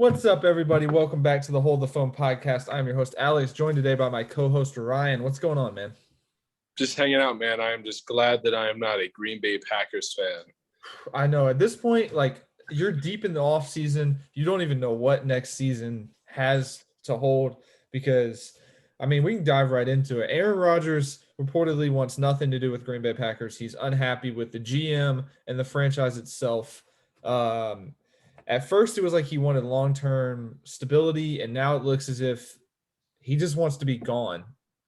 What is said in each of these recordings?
What's up, everybody? Welcome back to the Hold the Phone podcast. I'm your host, Alex, joined today by my co-host, Ryan. What's going on, man? Just hanging out, man. I am just glad that I am not a Green Bay Packers fan. I know at this point, you're deep in the off season. You don't even know what next season has to hold because, we can dive right into it. Aaron Rodgers reportedly wants nothing to do with Green Bay Packers. He's unhappy with the GM and the franchise itself. At first, it was like he wanted long-term stability, and now it looks as if he just wants to be gone.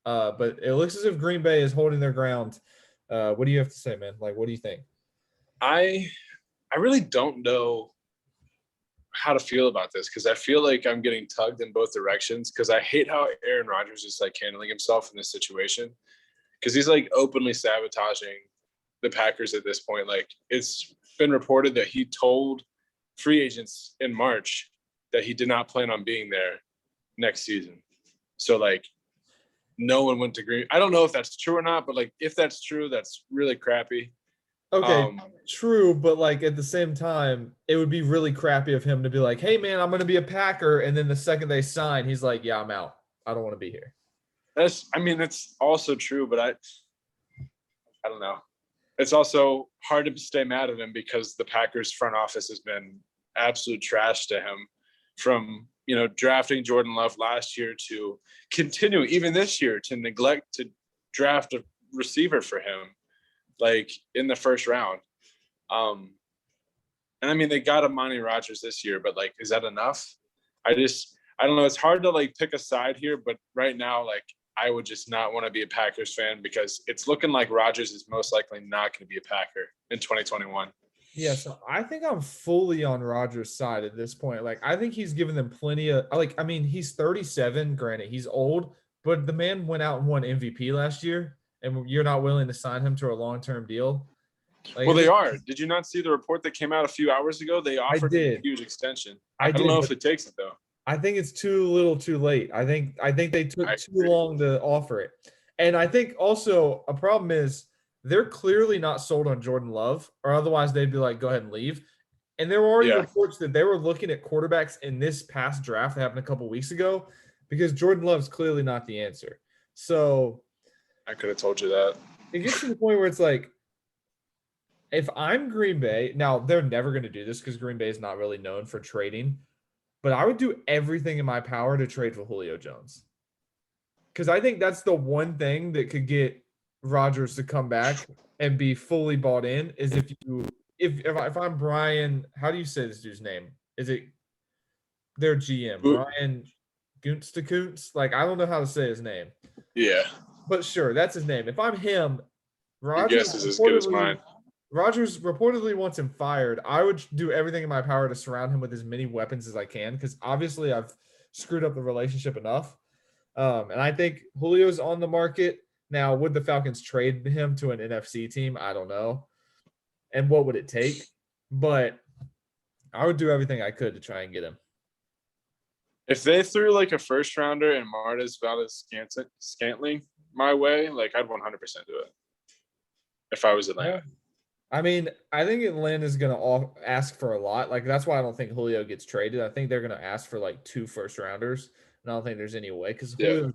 But it looks as if Green Bay is holding their ground. What do you have to say, man? What do you think? I really don't know how to feel about this because I feel like I'm getting tugged in both directions because I hate how Aaron Rodgers is handling himself in this situation because he's openly sabotaging the Packers at this point. It's been reported that he told free agents in March that he did not plan on being there next season. So no one went to Green. I don't know if that's true or not, but if that's true, that's really crappy. Okay, true, but at the same time, it would be really crappy of him to be like, "Hey, man, I'm going to be a Packer," and then the second they sign, he's like, "Yeah, I'm out. I don't want to be here." It's also true, but I don't know. It's also hard to stay mad at him because the Packers front office has been absolute trash to him from, drafting Jordan Love last year to continue even this year to neglect to draft a receiver for him, in the first round. And they got Amani Rodgers this year, but is that enough? I don't know. It's hard to pick a side here, but right now, I would just not want to be a Packers fan because it's looking like Rodgers is most likely not going to be a Packer in 2021. Yeah, so I think I'm fully on Rodgers' side at this point. I think he's given them plenty of he's 37, granted, he's old, but the man went out and won MVP last year, and you're not willing to sign him to a long-term deal. Well, they are. Did you not see the report that came out a few hours ago? They offered him a huge extension. I don't know if it takes it though. I think it's too late. I think they took too long to offer it. And I think also a problem is they're clearly not sold on Jordan Love, or otherwise they'd be like, go ahead and leave. And there were already reports that they were looking at quarterbacks in this past draft that happened a couple weeks ago because Jordan Love's clearly not the answer. So I could have told you that. It gets to the point where it's if I'm Green Bay, now they're never going to do this because Green Bay is not really known for trading, but I would do everything in my power to trade for Julio Jones. Because I think that's the one thing that could get Rodgers to come back and be fully bought in is if I'm Brian, how do you say this dude's name? Is it their GM, Brian Gunstakoots? I don't know how to say his name. Yeah. But sure, that's his name. If I'm him, Your guess is as good as mine. Rodgers reportedly wants him fired. I would do everything in my power to surround him with as many weapons as I can because obviously I've screwed up the relationship enough. And I think Julio's on the market. Now, would the Falcons trade him to an NFC team? I don't know. And what would it take? But I would do everything I could to try and get him. If they threw a first rounder and Martez Valdes-Scantling my way, I'd 100% do it if I was Atlanta. I think Atlanta's going to ask for a lot. That's why I don't think Julio gets traded. I think they're going to ask for 2 first rounders. And I don't think there's any way because Julio's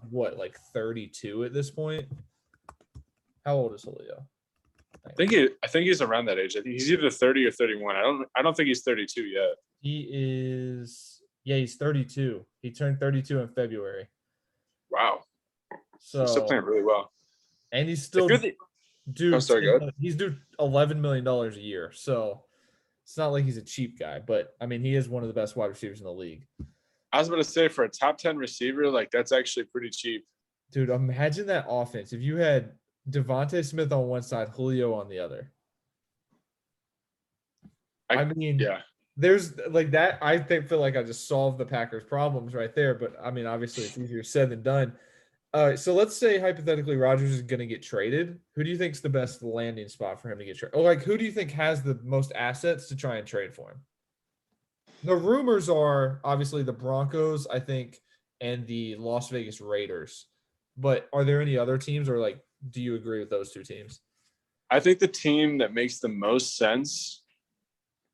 32 at this point. How old is Julio? I think he's around that age. I think he's either 30 or 31. I don't think he's 32 yet. He is. Yeah, he's 32. He turned 32 in February. Wow. So he's still playing really well. And he's still he's due $11 million a year. So it's not like he's a cheap guy, but he is one of the best wide receivers in the league. I was about to say for a top 10 receiver, that's actually pretty cheap. Dude, imagine that offense. If you had Devontae Smith on one side, Julio on the other. Yeah. There's that. I feel like I just solved the Packers' problems right there. But obviously it's easier said than done. So let's say hypothetically Rodgers is going to get traded. Who do you think is the best landing spot for him to get traded? Or who do you think has the most assets to try and trade for him? The rumors are obviously the Broncos, I think, and the Las Vegas Raiders. But are there any other teams, or do you agree with those two teams? I think the team that makes the most sense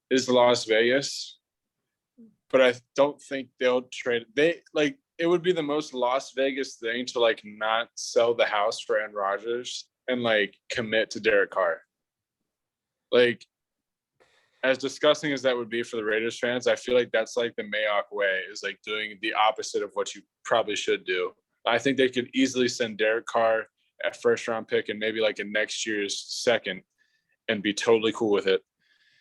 is Las Vegas. but I don't think they'll trade. It would be the most Las Vegas thing to like not sell the house for Aaron Rodgers and like commit to Derek Carr. Like, as disgusting as that would be for the Raiders fans, I feel like that's like the Mayock way, is like doing the opposite of what you probably should do. I think they could easily send Derek Carr at first round pick and maybe like a next year's second and be totally cool with it.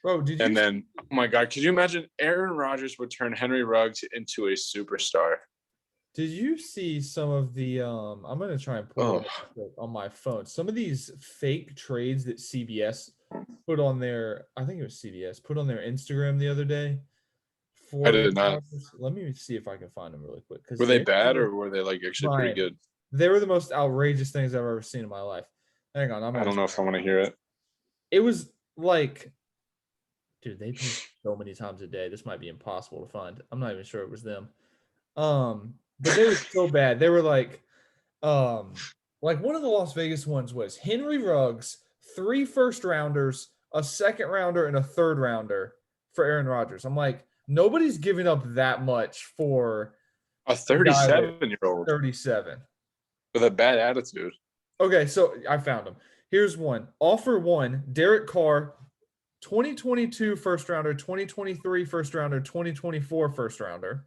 Bro, did you? And then, oh my God, could you imagine Aaron Rodgers would turn Henry Ruggs into a superstar? Did you see some of the I'm gonna try and pull it up on my phone. Some of these fake trades that CBS put on their, I think it was CBS, put on their Instagram the other day for I did not. Let me see if I can find them really quick. Were they bad or were they like actually pretty good? They were the most outrageous things I've ever seen in my life. Hang on, I don't know if I want to hear it. It was like, dude, they post so many times a day. This might be impossible to find. I'm not even sure it was them. But they were so bad. They were like one of the Las Vegas ones was Henry Ruggs, 3 first rounders, a second rounder, and a third rounder for Aaron Rodgers. I'm like, nobody's giving up that much for a 37-year-old. 37. With a bad attitude. Okay, so I found him. Here's one. Offer 1, Derek Carr, 2022 first rounder, 2023 first rounder, 2024 first rounder.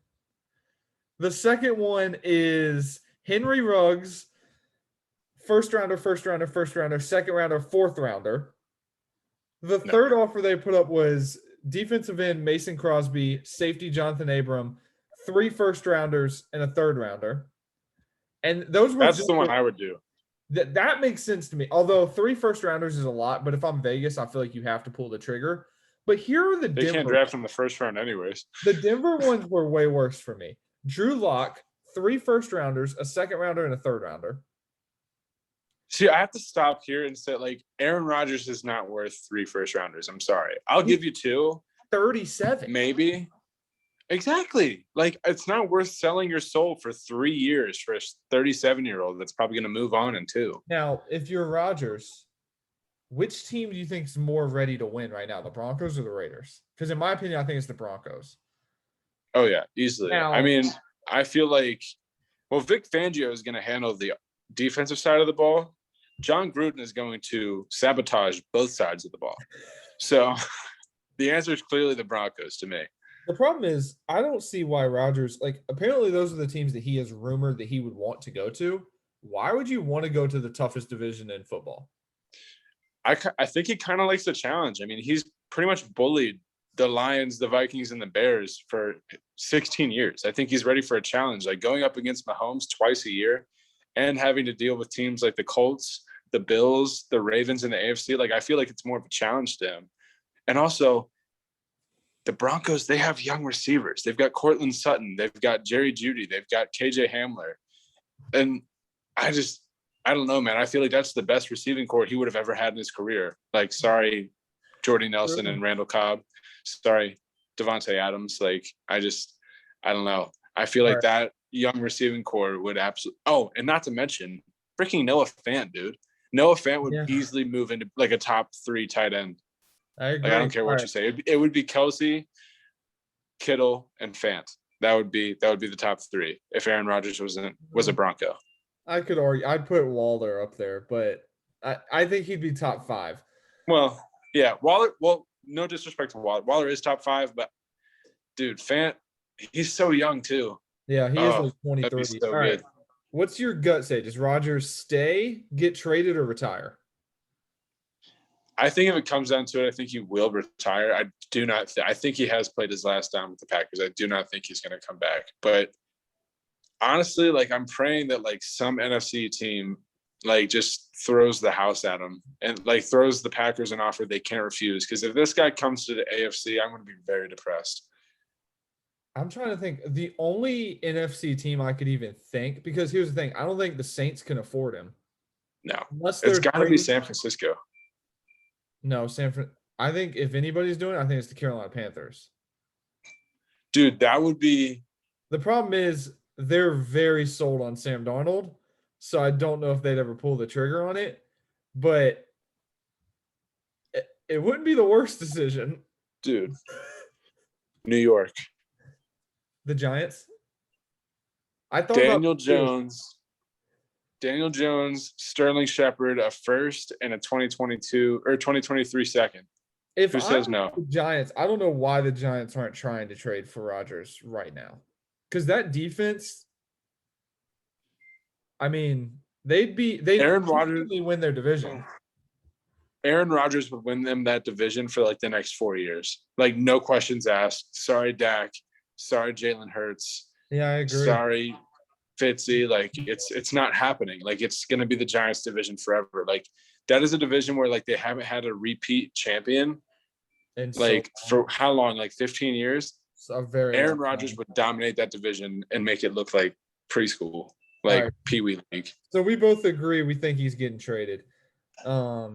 The second one is Henry Ruggs, first rounder, second rounder, fourth rounder. The third offer they put up was defensive end Mason Crosby, safety Jonathan Abram, 3 first rounders, and a third rounder. And those were that's the one I would do. That makes sense to me. Although 3 first rounders is a lot, but if I'm Vegas, I feel like you have to pull the trigger. But here are they can't draft in the first round anyways. The Denver ones were way worse for me. Drew Lock, 3 first rounders, a second rounder, and a third rounder. See, I have to stop here and say, like, Aaron Rodgers is not worth 3 first rounders. I'm sorry. I'll give you 2. 37. Maybe. Exactly. Like, it's not worth selling your soul for 3 years for a 37-year-old that's probably going to move on in 2. Now, if you're Rodgers, which team do you think is more ready to win right now, the Broncos or the Raiders? Because in my opinion, I think it's the Broncos. Oh, yeah, easily. Now, I mean, I feel like, well, Vic Fangio is going to handle the defensive side of the ball. John Gruden is going to sabotage both sides of the ball. So the answer is clearly the Broncos to me. The problem is I don't see why Rodgers, like, apparently those are the teams that he has rumored that he would want to go to. Why would you want to go to the toughest division in football? I think he kind of likes the challenge. I mean, he's pretty much bullied the Lions, the Vikings, and the Bears for 16 years. I think he's ready for a challenge, like going up against Mahomes twice a year and having to deal with teams like the Colts, the Bills, the Ravens, and the AFC. Like, I feel like it's more of a challenge to him. And also, the Broncos, they have young receivers. They've got Cortland Sutton. They've got Jerry Jeudy. They've got KJ Hamler. And I don't know, man. I feel like that's the best receiving core he would have ever had in his career. Like, sorry, Jordy Nelson and Randall Cobb. Sorry, Devontae Adams. Like, I don't know. I feel like that young receiving core would absolutely – oh, and not to mention freaking Noah Fant, dude. Noah Fant would easily move into like a top 3 tight end. I agree. Like, I don't care what you say. It would be Kelsey, Kittle, and Fant. That would be the top 3 if Aaron Rodgers was a Bronco. I could argue. I'd put Waller up there, but I think he'd be top 5. Well, yeah, Waller. Well, no disrespect to Waller. Waller is top 5, but dude, Fant, he's so young too. Yeah, he is like 23. That'd be so All good. Right. What's your gut say? Does Rodgers stay, get traded, or retire? I think if it comes down to it, I think he will retire. I do not. I think he has played his last down with the Packers. I do not think he's going to come back. But honestly, like, I'm praying that like some NFC team like just throws the house at him and like throws the Packers an offer they can't refuse. Because if this guy comes to the AFC, I'm going to be very depressed. I'm trying to think. The only NFC team I could even think, because here's the thing, I don't think the Saints can afford him. No, it's got to be San Francisco. No, I think if anybody's doing it, I think it's the Carolina Panthers. Dude, that would be. The problem is they're very sold on Sam Darnold, so I don't know if they'd ever pull the trigger on it. But it wouldn't be the worst decision. Dude, New York. The Giants. I thought about Daniel Jones, Sterling Shepard, a first and a 2022 or 2023 second. If Who says I'm no? the Giants, I don't know why the Giants aren't trying to trade for Rodgers right now. Because that defense, I mean, they'd Aaron Rodgers. instantly win their division. Aaron Rodgers would win them that division for like the next 4 years. Like no questions asked. Sorry, Dak. Sorry, Jalen Hurts. Yeah, I agree. Sorry, Fitzy. Like it's not happening. Like it's gonna be the Giants division forever. Like that is a division where like they haven't had a repeat champion. And Like so for how long? Like 15 years? a very Aaron long Rodgers time. would dominate that division and make it look like preschool, like right. Pee Wee League. So we both agree we think he's getting traded. I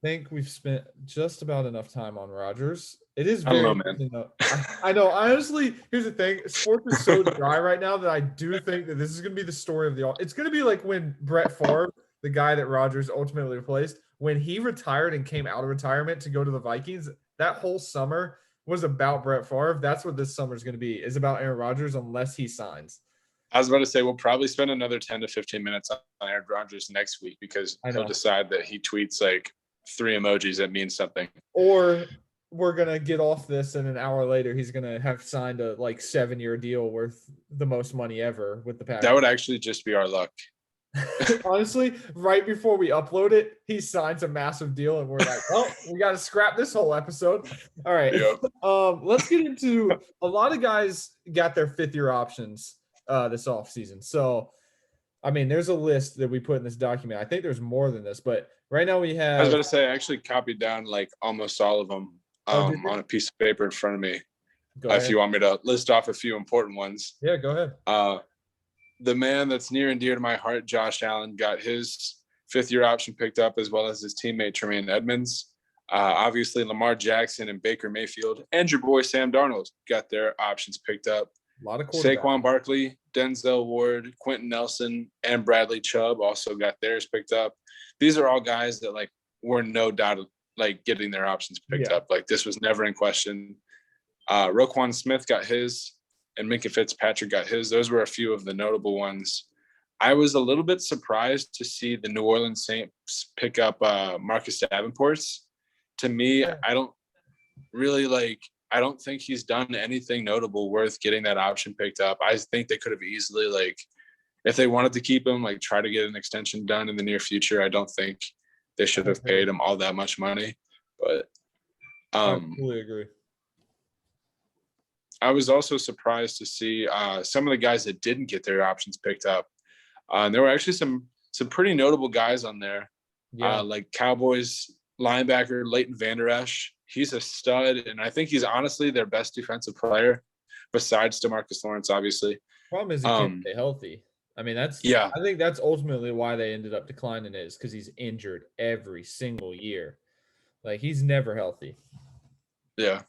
think we've spent just about enough time on Rodgers. It is I don't very know, man. interesting though. I know. Honestly, here's the thing: sports is so dry right now that I do think that this is going to be the story of the. It's going to be like when Brett Favre, the guy that Rodgers ultimately replaced, when he retired and came out of retirement to go to the Vikings. That whole summer was about Brett Favre. That's what this summer is going to be. Is about Aaron Rodgers unless he signs. I was about to say we'll probably spend another 10 to 15 minutes on Aaron Rodgers next week because he'll decide that he tweets like 3 emojis that mean something. Or we're gonna get off this and an hour later he's gonna have signed a like 7-year deal worth the most money ever with the Packers. That would actually just be our luck. Honestly, right before we upload it, he signs a massive deal and we're like, well, we got to scrap this whole episode. All right. Yep. Let's get into a lot of guys got their 5th-year options this offseason. So, I mean, there's a list that we put in this document. I think there's more than this, but right now we have. I was going to say, I actually copied down like almost all of them on a piece of paper in front of me. If you want me to list off a few important ones. Yeah, go ahead. The man that's near and dear to my heart, Josh Allen, got his 5th-year option picked up, as well as his teammate Tremaine Edmonds. Obviously, Lamar Jackson and Baker Mayfield and your boy Sam Darnold got their options picked up. A lot of Saquon Barkley, Denzel Ward, Quentin Nelson, and Bradley Chubb also got theirs picked up. These are all guys that like were no doubt like getting their options picked up. Like this was never in question. Roquan Smith got his, and Minkah Fitzpatrick got his. Those were a few of the notable ones. I was a little bit surprised to see the New Orleans Saints pick up Marcus Davenport's. To me, I don't think he's done anything notable worth getting that option picked up. I think they could have easily, like, if they wanted to keep him, like try to get an extension done in the near future. I don't think they should have paid him all that much money. But I completely agree. I was also surprised to see some of the guys that didn't get their options picked up. There were actually some pretty notable guys on there, like Cowboys linebacker Leighton Vander Esch. He's a stud, and I think he's honestly their best defensive player, besides DeMarcus Lawrence, obviously. Problem is he can't stay healthy. I mean, I think that's ultimately why they ended up declining it, is because he's injured every single year. Like he's never healthy. Yeah.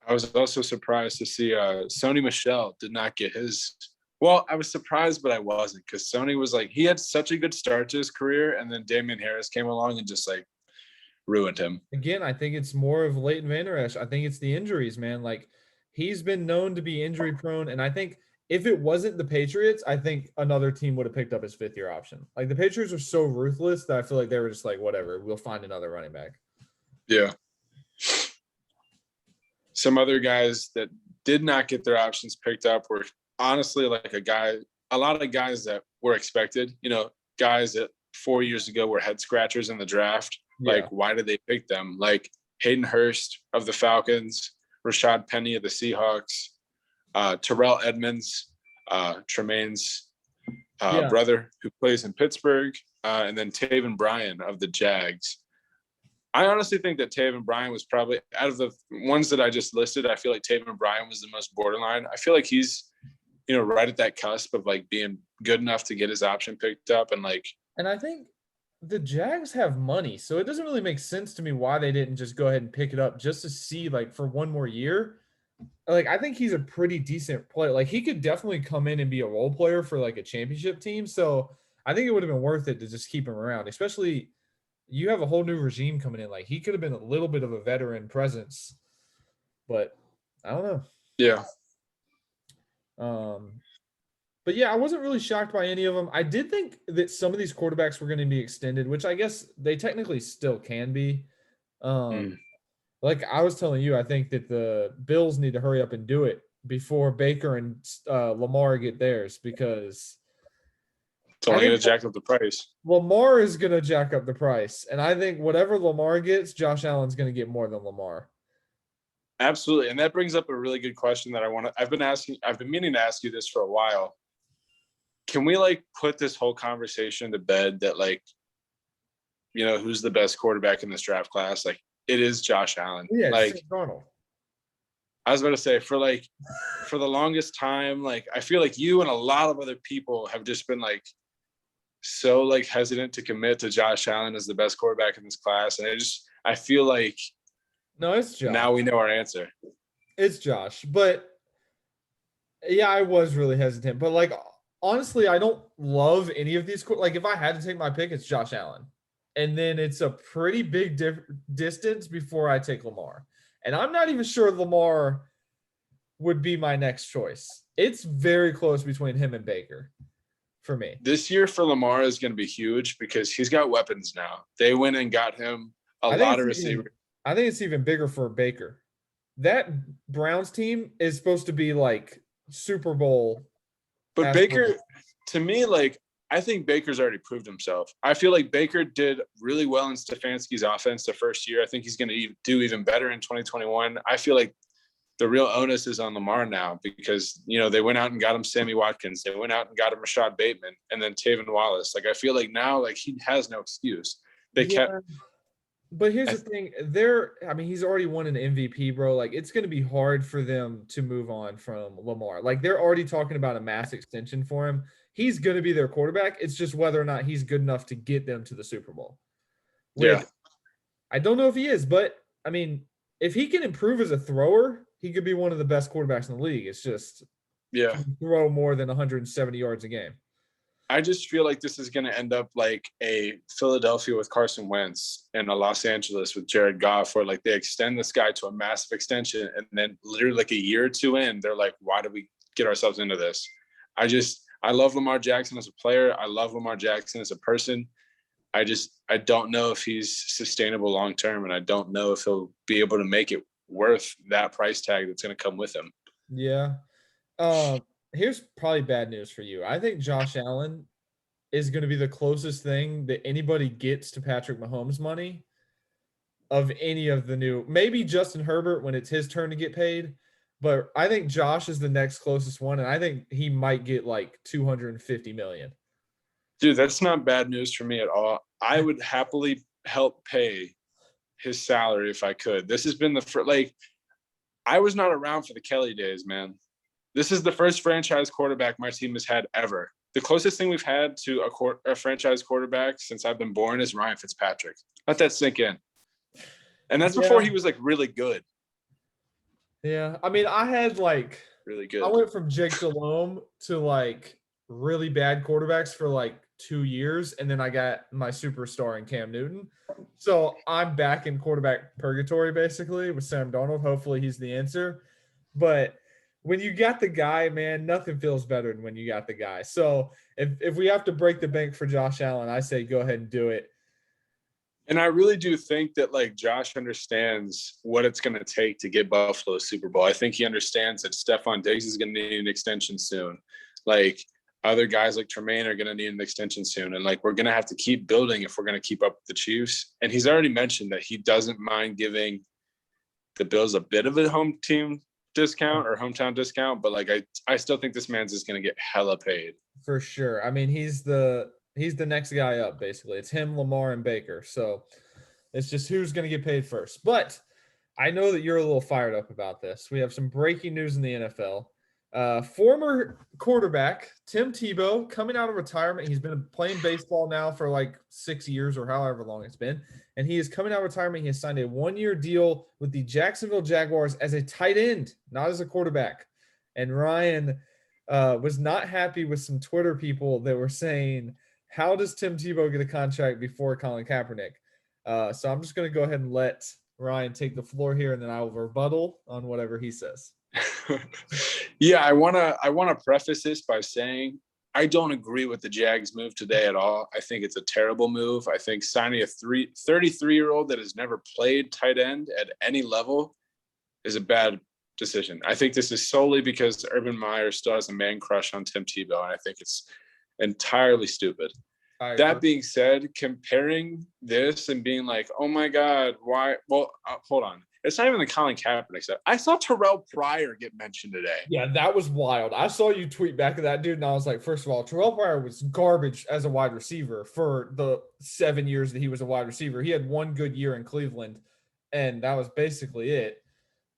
I was also surprised to see Sony Michel did not get his. Well, I was surprised, but I wasn't, because Sony was like, he had such a good start to his career, and then Damian Harris came along and just like ruined him. Again, I think it's more of Leighton Vander Esch. I think it's the injuries, man. Like he's been known to be injury prone, and I think if it wasn't the Patriots, I think another team would have picked up his 5th-year option. Like the Patriots are so ruthless that I feel like they were just like, whatever, we'll find another running back. Yeah. Some other guys that did not get their options picked up were honestly like a lot of guys that were expected, guys that 4 years ago were head scratchers in the draft. Yeah. Like, why did they pick them? Like Hayden Hurst of the Falcons, Rashad Penny of the Seahawks, Terrell Edmonds, Tremaine's brother who plays in Pittsburgh, and then Taven Bryan of the Jags. I honestly think that Taven Bryan was probably, out of the ones that I just listed, I feel like Taven Bryan was the most borderline. I feel like he's, right at that cusp of like being good enough to get his option picked up. And I think the Jags have money, so it doesn't really make sense to me why they didn't just go ahead and pick it up just to see, like, for one more year. Like, I think he's a pretty decent player. Like, he could definitely come in and be a role player for like a championship team. So I think it would have been worth it to just keep him around, especially you have a whole new regime coming in. Like he could have been a little bit of a veteran presence, but I don't Yeah. know. But yeah, I wasn't really shocked by any of them. I did think that some of these quarterbacks were going to be extended, which I guess they technically still can be. Mm. Like I was telling you, I think that the Bills need to hurry up and do it before Baker and Lamar get theirs, because It's I only think going to jack up the price. Lamar is going to jack up the price. And I think whatever Lamar gets, Josh Allen's going to get more than Lamar. Absolutely. And that brings up a really good question that I've been meaning to ask you this for a while. Can we like put this whole conversation to bed that like, who's the best quarterback in this draft class? Like it is Josh Allen. Yeah, it's Sam Like Darnold. I was about to say for the longest time, like I feel like you and a lot of other people have just been like so like hesitant to commit to Josh Allen as the best quarterback in this class. And I feel like No, it's Josh. now we know our answer. It's Josh. But yeah, I was really hesitant. But like honestly, I don't love any of these. Like if I had to take my pick, it's Josh Allen. And then it's a pretty big distance before I take Lamar. And I'm not even sure Lamar would be my next choice. It's very close between him and Baker for me. This year for Lamar is going to be huge because he's got weapons now. They went and got him a lot of receivers. I think it's even bigger for Baker. That Browns team is supposed to be like Super Bowl. But Baker, to me, like I think Baker's already proved himself. I feel like Baker did really well in Stefanski's offense the first year. I think he's going to do even better in 2021. I feel like the real onus is on Lamar now because, they went out and got him Sammy Watkins. They went out and got him Rashad Bateman and then Taven Wallace. Like, I feel like now, like, he has no excuse. But here's the thing. He's already won an MVP, bro. Like, it's going to be hard for them to move on from Lamar. Like, they're already talking about a mass extension for him. He's going to be their quarterback. It's just whether or not he's good enough to get them to the Super Bowl. Yeah. I don't know if he is, but, I mean, if he can improve as a thrower, he could be one of the best quarterbacks in the league. It's just throw more than 170 yards a game. I just feel like this is going to end up like a Philadelphia with Carson Wentz and a Los Angeles with Jared Goff, where like they extend this guy to a massive extension. And then literally like a year or two in, they're like, why did we get ourselves into this? I love Lamar Jackson as a player. I love Lamar Jackson as a person. I don't know if he's sustainable long-term, and I don't know if he'll be able to make it worth that price tag that's going to come with him. Yeah. Here's probably bad news for you. I think Josh Allen is going to be the closest thing that anybody gets to Patrick Mahomes money of any of the new, maybe Justin Herbert when it's his turn to get paid. But I think Josh is the next closest one. And I think he might get like 250 million. Dude, that's not bad news for me at all. I would happily help pay his salary if I could. This has been I was not around for the Kelly days, man. This is the first franchise quarterback my team has had ever. The closest thing we've had to a franchise quarterback since I've been born is Ryan Fitzpatrick. Let that sink in. And that's before he was like really good. Yeah. I mean, I had like really good. I went from Jake Delhomme to like really bad quarterbacks for like 2 years, and then I got my superstar in Cam Newton. So I'm back in quarterback purgatory basically with Sam Darnold. Hopefully he's the answer. But when you got the guy, man, nothing feels better than when you got the guy. So if we have to break the bank for Josh Allen, I say go ahead and do it. And I really do think that like Josh understands what it's going to take to get Buffalo Super Bowl. I think he understands that Stephon Diggs is going to need an extension soon. Like other guys like Tremaine are going to need an extension soon. And like, we're going to have to keep building if we're going to keep up with the Chiefs. And he's already mentioned that he doesn't mind giving the Bills a bit of a home team discount or hometown discount. But like, I still think this man's just going to get hella paid. For sure. I mean, he's the next guy up, basically. It's him, Lamar, and Baker. So it's just who's going to get paid first. But I know that you're a little fired up about this. We have some breaking news in the NFL. Former quarterback Tim Tebow coming out of retirement. He's been playing baseball now for like 6 years or however long it's been. And he is coming out of retirement. He has signed a 1-year deal with the Jacksonville Jaguars as a tight end, not as a quarterback. And Ryan was not happy with some Twitter people that were saying, how does Tim Tebow get a contract before Colin Kaepernick? So I'm just going to go ahead and let Ryan take the floor here, and then I will rebuttal on whatever he says. Yeah, I wanna preface this by saying I don't agree with the Jags move today at all. I think it's a terrible move. I think signing a 33-year-old that has never played tight end at any level is a bad decision. I think this is solely because Urban Meyer still has a man crush on Tim Tebow, and I think it's entirely stupid. That being said, comparing this and being like, oh my God, why? Well, hold on. It's not even the Colin Kaepernick stuff. I saw Terrell Pryor get mentioned today. Yeah, that was wild. I saw you tweet back at that dude, and I was like, first of all, Terrell Pryor was garbage as a wide receiver for the 7 years that he was a wide receiver. He had one good year in Cleveland, and that was basically it.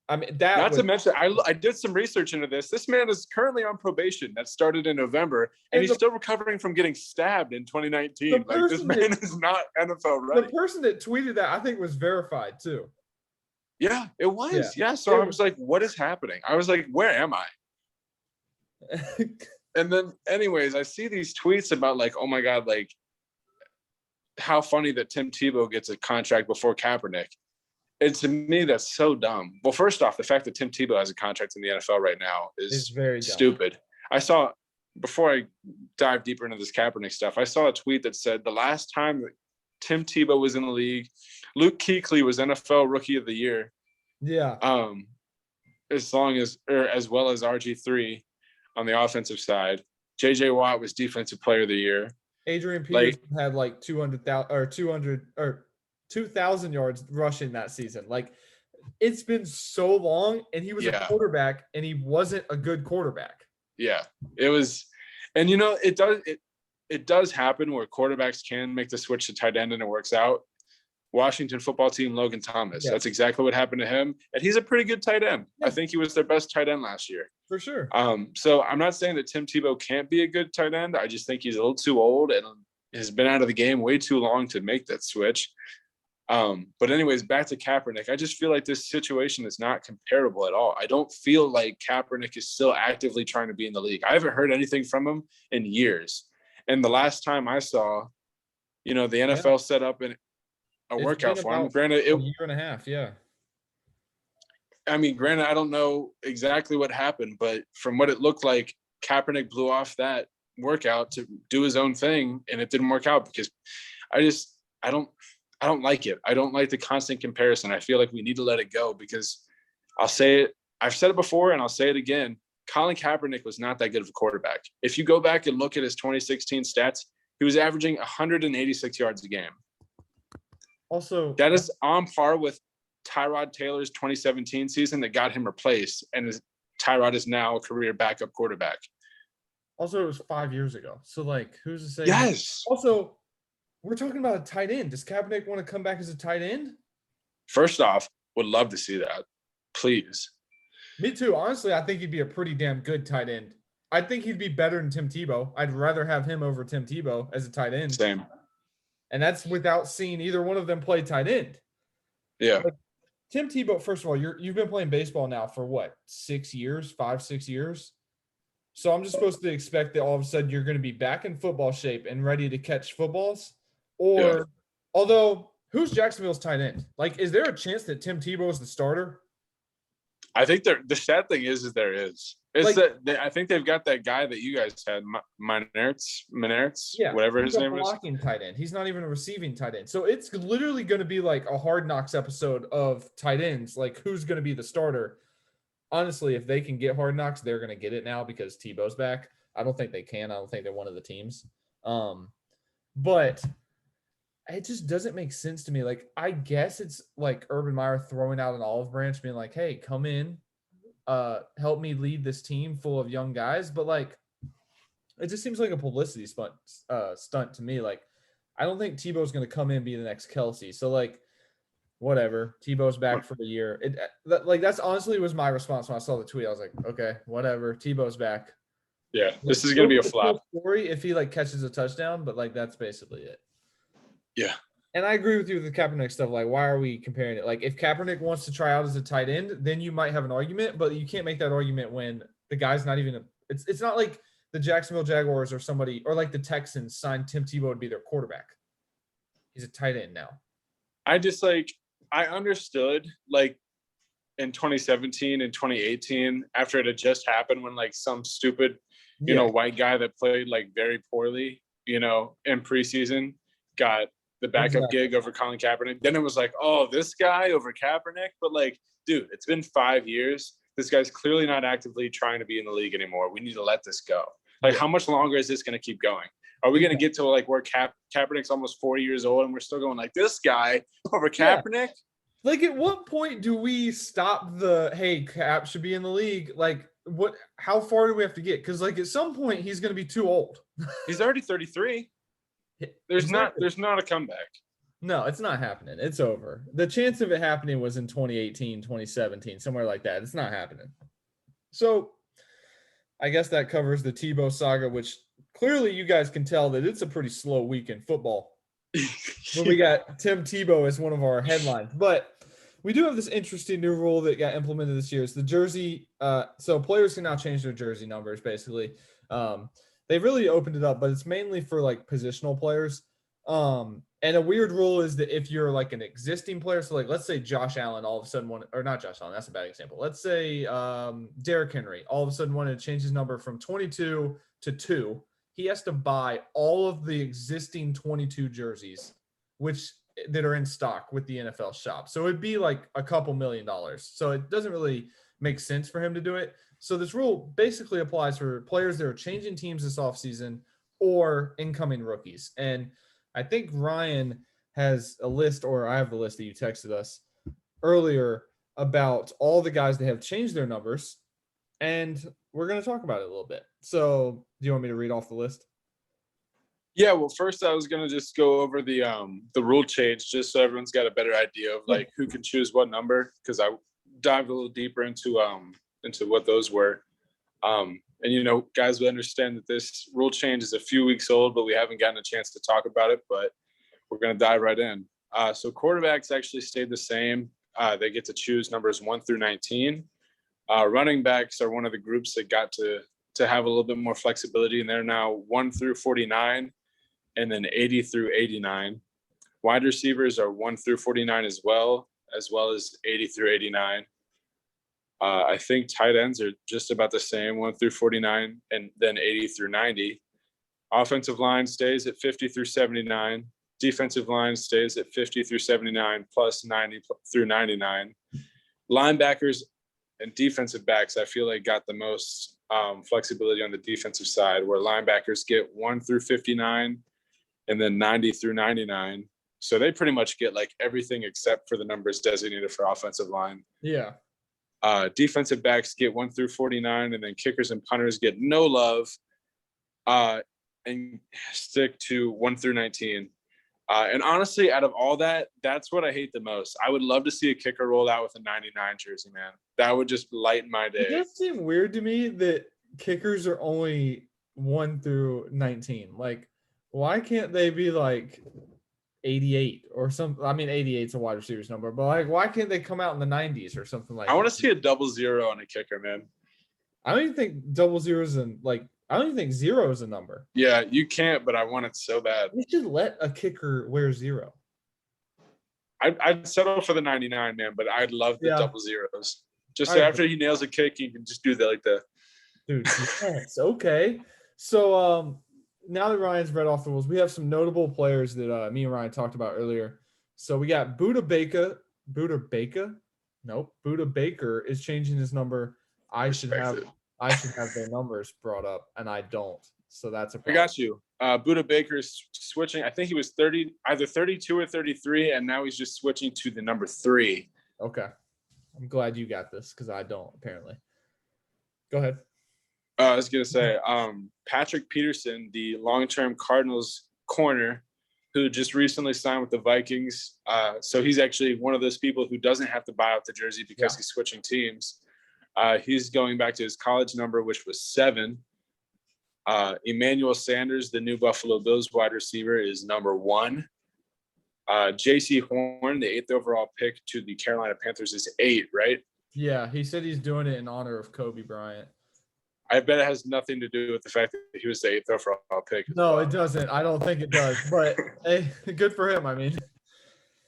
I mean, to mention, I did some research into this. This man is currently on probation that started in November, and he's still recovering from getting stabbed in 2019. Like, this man is not NFL ready. The person that tweeted that, I think, was verified too. Yeah, it was. Yeah. So I was like, what is happening? I was like, where am I? And then anyways, I see these tweets about like, oh my God, like how funny that Tim Tebow gets a contract before Kaepernick. And to me, that's so dumb. Well, first off, the fact that Tim Tebow has a contract in the NFL right now is very stupid. I saw, before I dive deeper into this Kaepernick stuff, I saw a tweet that said the last time that Tim Tebow was in the league, Luke Kuechly was NFL Rookie of the Year. Yeah. As well as RG3 on the offensive side. JJ Watt was Defensive Player of the Year. Adrian Peterson had like 2,000 yards rushing that season. Like, it's been so long, and he was a quarterback, and he wasn't a good quarterback. Yeah, it was, and you know, it does happen where quarterbacks can make the switch to tight end and it works out. Washington football team, Logan Thomas. Yeah. That's exactly what happened to him. And he's a pretty good tight end. Yeah. I think he was their best tight end last year. For sure. So I'm not saying that Tim Tebow can't be a good tight end. I just think he's a little too old and has been out of the game way too long to make that switch. But anyways, back to Kaepernick. I just feel like this situation is not comparable at all. I don't feel like Kaepernick is still actively trying to be in the league. I haven't heard anything from him in years. And the last time I saw, the NFL set up a workout for him. Granted, a year and a half, yeah. I mean, granted, I don't know exactly what happened, but from what it looked like, Kaepernick blew off that workout to do his own thing, and it didn't work out because I don't like it. I don't like the constant comparison. I feel like we need to let it go because I'll say it. I've said it before, and I'll say it again. Colin Kaepernick was not that good of a quarterback. If you go back and look at his 2016 stats, he was averaging 186 yards a game. Also, that is on par with Tyrod Taylor's 2017 season that got him replaced, and Tyrod is now a career backup quarterback. Also, it was 5 years ago. So, like, who's to say? Yes. Also, we're talking about a tight end. Does Kaepernick want to come back as a tight end? First off, would love to see that. Please. Me too. Honestly, I think he'd be a pretty damn good tight end. I think he'd be better than Tim Tebow. I'd rather have him over Tim Tebow as a tight end. Same. And that's without seeing either one of them play tight end. Yeah. But Tim Tebow, first of all, you've been playing baseball now for what, 6 years, 5-6 years? So I'm just supposed to expect that all of a sudden you're going to be back in football shape and ready to catch footballs? Or, although, who's Jacksonville's tight end? Like, is there a chance that Tim Tebow is the starter? I think the sad thing is there is. It's I think they've got that guy that you guys had, Menertz, whatever his name is. He's a blocking tight end. He's not even a receiving tight end. So it's literally going to be like a Hard Knocks episode of tight ends. Like, who's going to be the starter? Honestly, if they can get Hard Knocks, they're going to get it now because Tebow's back. I don't think they can. I don't think they're one of the teams. But it just doesn't make sense to me. Like, I guess it's like Urban Meyer throwing out an olive branch, being like, hey, come in, help me lead this team full of young guys. But, like, it just seems like a publicity stunt to me. Like, I don't think Tebow's going to come in and be the next Kelsey. So, like, whatever. Tebow's back for the year. That's honestly was my response when I saw the tweet. I was like, okay, whatever. Tebow's back. Yeah, this is going to be a flop. Story if he, like, catches a touchdown, but, like, that's basically it. Yeah. And I agree with you with the Kaepernick stuff. Like, why are we comparing it? Like, if Kaepernick wants to try out as a tight end, then you might have an argument, but you can't make that argument when the guy's not even it's not like the Jacksonville Jaguars or somebody, or like the Texans signed Tim Tebow to be their quarterback. He's a tight end now. I just I understood like in 2017 and 2018 after it had just happened when like some stupid, white guy that played like very poorly, in preseason got the backup gig over Colin Kaepernick. Then it was like, oh, this guy over Kaepernick. But like, dude, it's been 5 years. This guy's clearly not actively trying to be in the league anymore. We need to let this go. Like, how much longer is this going to keep going? Are we going to get to like where Kaepernick's almost 40 years old and we're still going like this guy over Kaepernick? Yeah. Like, at what point do we stop the, hey, Cap should be in the league? Like, how far do we have to get? Because like at some point he's going to be too old. He's already 33. There's not a comeback. No, it's not happening. It's over. The chance of it happening was in 2018, 2017, somewhere like that. It's not happening. So I guess that covers the Tebow saga, which clearly you guys can tell that it's a pretty slow week in football. When we got Tim Tebow as one of our headlines. But we do have this interesting new rule that got implemented this year. It's the jersey. So players can now change their jersey numbers, basically. They really opened it up, but it's mainly for like positional players. And a weird rule is that if you're like an existing player, so like let's say Josh Allen all of a sudden or not Josh Allen, that's a bad example. Let's say Derrick Henry all of a sudden wanted to change his number from 22 to 2. He has to buy all of the existing 22 jerseys, that are in stock with the NFL shop. So it'd be like a couple $1 million. So it doesn't really make sense for him to do it. So this rule basically applies for players that are changing teams this offseason or incoming rookies. And I think Ryan has a list, or I have the list that you texted us earlier about all the guys that have changed their numbers. And we're going to talk about it a little bit. So do you want me to read off the list? Yeah, well, first I was gonna just go over the rule change just so everyone's got a better idea of like who can choose what number, because I dived a little deeper into what those were. And guys will understand that this rule change is a few weeks old, but we haven't gotten a chance to talk about it. But we're gonna dive right in. So quarterbacks actually stayed the same. They get to choose numbers 1 through 19. Running backs are one of the groups that got to have a little bit more flexibility, and they're now 1 through 49. And then 80 through 89. Wide receivers are 1 through 49 as well as 80 through 89. I think tight ends are just about the same, 1 through 49, and then 80 through 90. Offensive line stays at 50 through 79. Defensive line stays at 50 through 79 plus 90 through 99. Linebackers and defensive backs, I feel like, got the most flexibility on the defensive side, where linebackers get 1 through 59 and then 90 through 99. So they pretty much get like everything except for the numbers designated for offensive line. Yeah. Defensive backs get 1 through 49, and then kickers and punters get no love and stick to 1 through 19. And honestly, out of all that, that's what I hate the most. I would love to see a kicker rolled out with a 99 jersey, man. That would just lighten my day. It does seem weird to me that kickers are only 1 through 19. Like, why can't they be like 88 or something? I mean, 88 is a wide receiver's number, but like, why can't they come out in the 90s or something like that? I want to see a 00 on a kicker, man. I don't even think 00 is I don't even think 0 is a number. Yeah, you can't, but I want it so bad. We should let a kicker wear 0. I'd settle for the 99, man, but I'd love the 00s. Just so after he nails a kick, you can just do that like that. Dude, yes, okay. So now that Ryan's read off the rules, we have some notable players that me and Ryan talked about earlier. So we got Buda Baker. Buda Baker is changing his number. I should have their numbers brought up, and I don't. So that's a problem. I got you. Buda Baker is switching. I think he was either 32 or 33, and now he's just switching to the number 3. Okay. I'm glad you got this because I don't, apparently. Go ahead. I was going to say, Patrick Peterson, the long-term Cardinals corner, who just recently signed with the Vikings. So he's actually one of those people who doesn't have to buy out the jersey because he's switching teams. He's going back to his college number, which was 7. Emmanuel Sanders, the new Buffalo Bills wide receiver, is number 1. J.C. Horn, the 8th overall pick to the Carolina Panthers, is 8, right? Yeah, he said he's doing it in honor of Kobe Bryant. I bet it has nothing to do with the fact that he was the 8th overall pick. No, it doesn't. I don't think it does. But hey, good for him. I mean,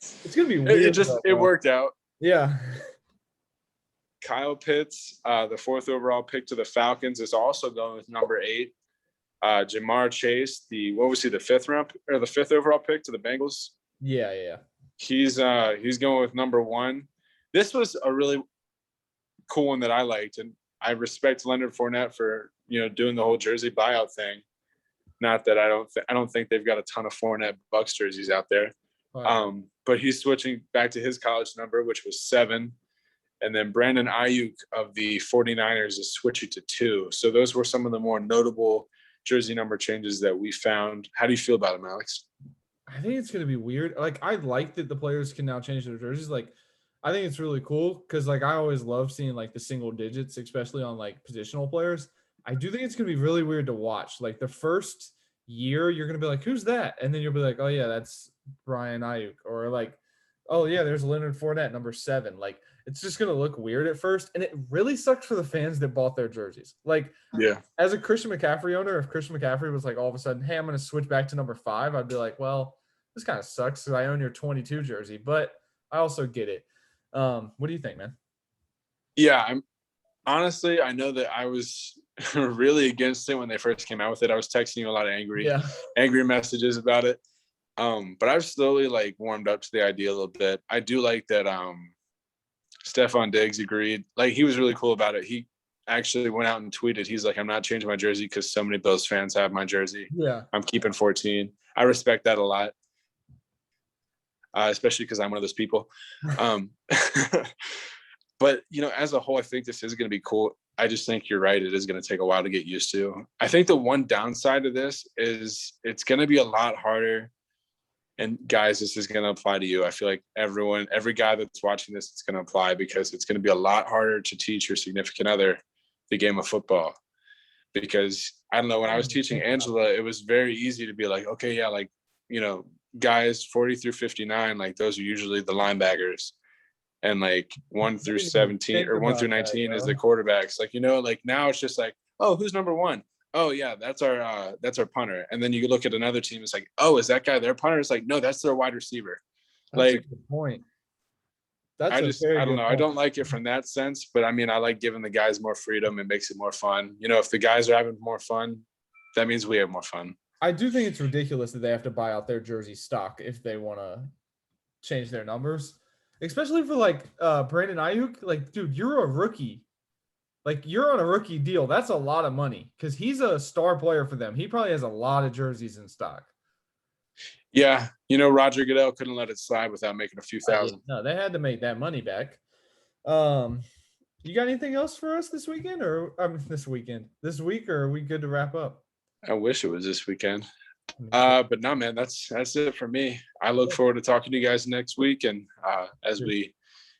It's gonna be weird. It worked out. Yeah. Kyle Pitts, the 4th overall pick to the Falcons, is also going with number 8. Jamar Chase, the 5th overall pick to the Bengals. Yeah. He's going with number 1. This was a really cool one that I liked, and I respect Leonard Fournette for doing the whole jersey buyout thing. Not that I don't think they've got a ton of Fournette Bucks jerseys out there, but he's switching back to his college number, which was 7. And then Brandon Ayuk of the 49ers is switching to 2. So those were some of the more notable jersey number changes that we found. How do you feel about them, Alex? I think it's going to be weird. Like, I like that the players can now change their jerseys. Like, I think it's really cool because, like, I always love seeing, like, the single digits, especially on, like, positional players. I do think it's going to be really weird to watch. Like, the first year, you're going to be like, who's that? And then you'll be like, oh, yeah, that's Brian Ayuk. Or, like, oh, yeah, there's Leonard Fournette, number 7. Like, it's just going to look weird at first. And it really sucks for the fans that bought their jerseys. Like, yeah, as a Christian McCaffrey owner, if Christian McCaffrey was like all of a sudden, hey, I'm going to switch back to number 5, I'd be like, well, this kind of sucks because I own your 22 jersey. But I also get it. What do you think, man? Yeah, I know that I was really against it when they first came out with it. I was texting you a lot of angry messages about it. But I've slowly like warmed up to the idea a little bit. I do like that Stephon Diggs agreed. Like, he was really cool about it. He actually went out and tweeted, he's like, I'm not changing my jersey because so many Bills fans have my jersey. Yeah. I'm keeping 14. I respect that a lot. Especially because I'm one of those people. But, as a whole, I think this is going to be cool. I just think you're right. It is going to take a while to get used to. I think the one downside of this is it's going to be a lot harder. And guys, this is going to apply to you. I feel like every guy that's watching this, it's going to apply because it's going to be a lot harder to teach your significant other the game of football. Because I don't know, when I was teaching Angela, it was very easy to be like, okay, yeah, like, guys 40 through 59, like those are usually the linebackers. And like 1 through 17 or 1 through 19 is the quarterbacks. Like, like now it's just like, oh, who's number 1? Oh yeah, that's our punter. And then you look at another team, it's like, oh, is that guy their punter? It's like, no, that's their wide receiver. That's a good point. I don't know. I don't like it from that sense, but I mean, I like giving the guys more freedom. It makes it more fun. If the guys are having more fun, that means we have more fun. I do think it's ridiculous that they have to buy out their jersey stock if they want to change their numbers, especially for like Brandon Ayuk. Like, dude, you're a rookie. Like, you're on a rookie deal. That's a lot of money because he's a star player for them. He probably has a lot of jerseys in stock. Yeah. Roger Goodell couldn't let it slide without making a few thousand. No, they had to make that money back. You got anything else for us this weekend this week, or are we good to wrap up? I wish it was this weekend. But no, man, that's it for me. I look forward to talking to you guys next week. And as we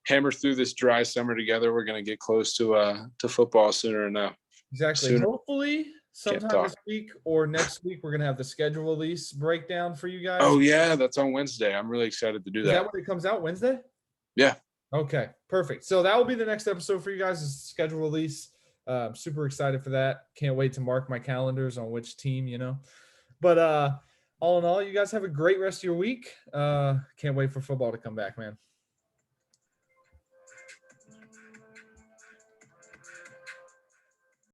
hammer through this dry summer together, we're going to get close to football sooner enough. Exactly. Hopefully sometime this week or next week, we're going to have the schedule release breakdown for you guys. Oh yeah. That's on Wednesday. I'm really excited to do that. Is that when it comes out, Wednesday? Yeah. Okay, perfect. So that will be the next episode for you guys, is schedule release. Super excited for that. Can't wait to mark my calendars on which team, but all in all, you guys have a great rest of your week. Can't wait for football to come back, man.